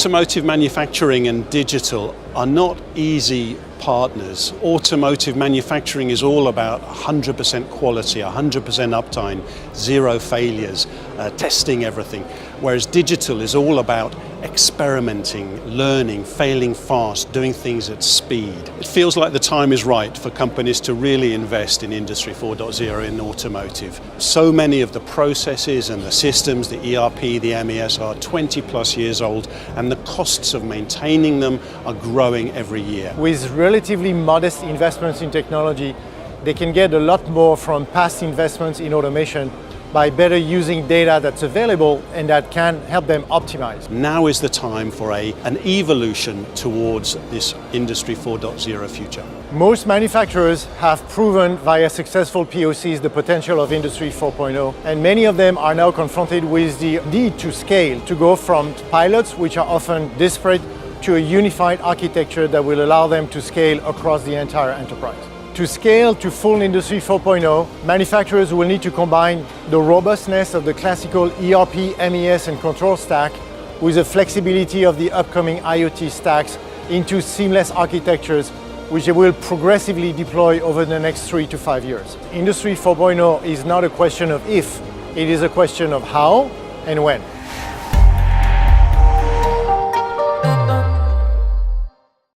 Automotive manufacturing and digital are not easy partners. Automotive manufacturing is all about 100% quality, 100% uptime, zero failures, testing everything. Whereas digital is all about experimenting, learning, failing fast, doing things at speed. It feels like the time is right for companies to really invest in Industry 4.0 in automotive. So many of the processes and the systems, the ERP, the MES, are 20 plus years old, and the costs of maintaining them are growing every year. With relatively modest investments in technology, they can get a lot more from past investments in automation by better using data that's available and that can help them optimize. Now is the time for an evolution towards this Industry 4.0 future. Most manufacturers have proven via successful POCs the potential of Industry 4.0, and many of them are now confronted with the need to scale, to go from pilots, which are often disparate, to a unified architecture that will allow them to scale across the entire enterprise. To scale to full Industry 4.0, manufacturers will need to combine the robustness of the classical ERP, MES, and control stack with the flexibility of the upcoming IoT stacks into seamless architectures, which they will progressively deploy over the next 3 to 5 years. Industry 4.0 is not a question of if, it is a question of how and when.